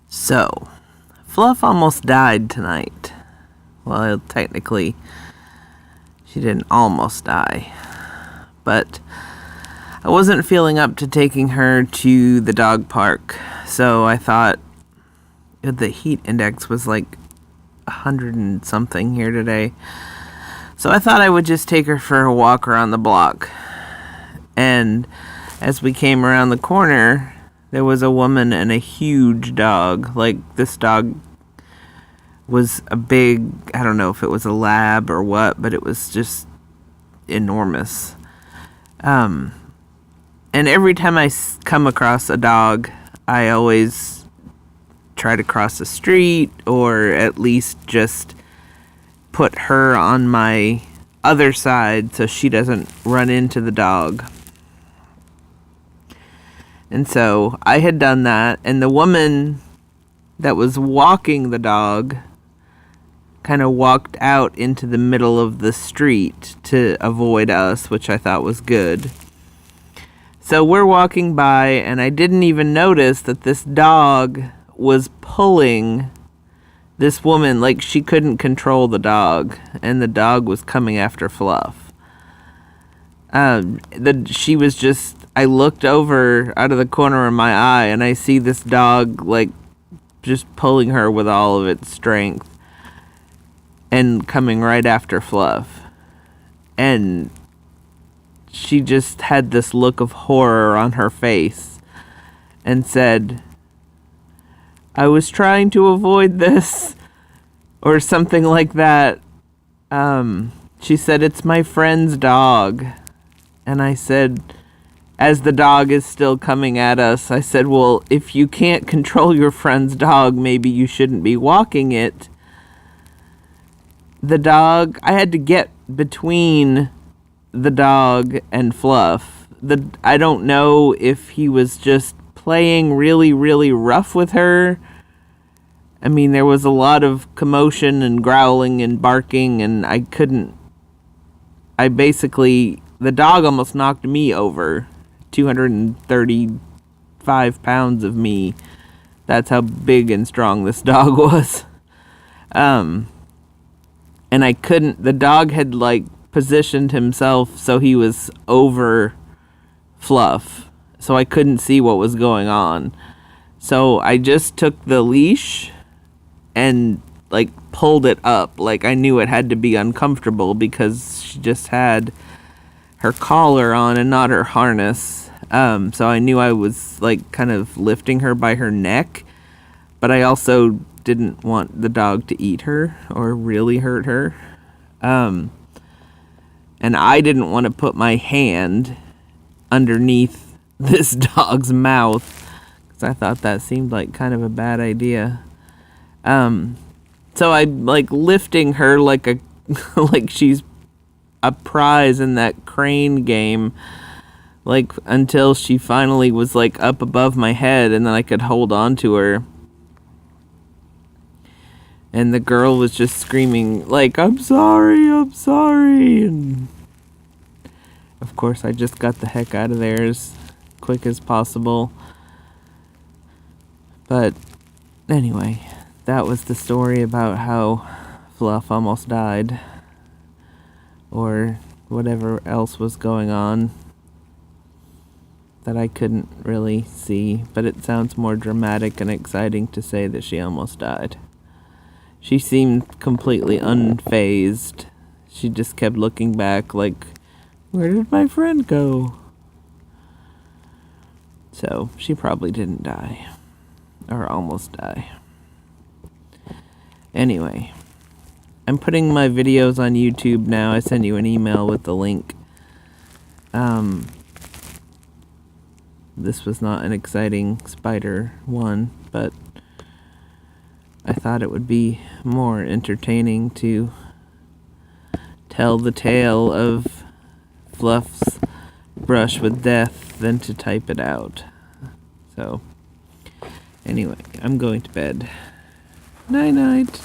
So, Fluff almost died tonight. Well, technically, she didn't almost die. But I wasn't feeling up to taking her to the dog park. So I thought the heat index was like 100 and something here today. So I thought I would just take her for a walk around the block. And as we came around the corner, there was a woman and a huge dog. Like, this dog was a big, I don't know if it was a lab or what, but it was just enormous. And every time I come across a dog, I always try to cross the street, or at least just put her on my other side so she doesn't run into the dog. And so I had done that, and the woman that was walking the dog kind of walked out into the middle of the street to avoid us, which I thought was good. So we're walking by, and I didn't even notice that this dog was pulling this woman, like she couldn't control the dog, and the dog was coming after Fluff. She was just, I looked over out of the corner of my eye, and I see this dog, like, just pulling her with all of its strength and coming right after Fluff. And she just had this look of horror on her face and said, "I was trying to avoid this," or something like that. She said, "It's my friend's dog." And I said, as the dog is still coming at us, I said, "Well, if you can't control your friend's dog, maybe you shouldn't be walking it." The dog, I had to get between the dog and Fluff. I don't know if he was just playing really, really rough with her. I mean, there was a lot of commotion and growling and barking, and the dog almost knocked me over. 235 pounds of me. That's how big and strong this dog was. And the dog had, like, positioned himself so he was over Fluff. So I couldn't see what was going on. So I just took the leash and, like, pulled it up. Like, I knew it had to be uncomfortable because she just had her collar on and not her harness. So I knew I was, like, kind of lifting her by her neck, but I also didn't want the dog to eat her or really hurt her. And I didn't want to put my hand underneath this dog's mouth because I thought that seemed like kind of a bad idea. So I'm, like, lifting her like like she's a prize in that crane game, like, until she finally was, like, up above my head, and then I could hold on to her. And the girl was just screaming, like, I'm sorry, and of course I just got the heck out of there as quick as possible. But anyway, that was the story about how Fluff almost died, or whatever else was going on that I couldn't really see, but it sounds more dramatic and exciting to say that she almost died. She seemed completely unfazed. She just kept looking back like, where did my friend go? So she probably didn't die, or almost die. Anyway, I'm putting my videos on YouTube now. I send you an email with the link. This was not an exciting spider one, but I thought it would be more entertaining to tell the tale of Fluff's brush with death than to type it out. So, anyway, I'm going to bed. Night-night.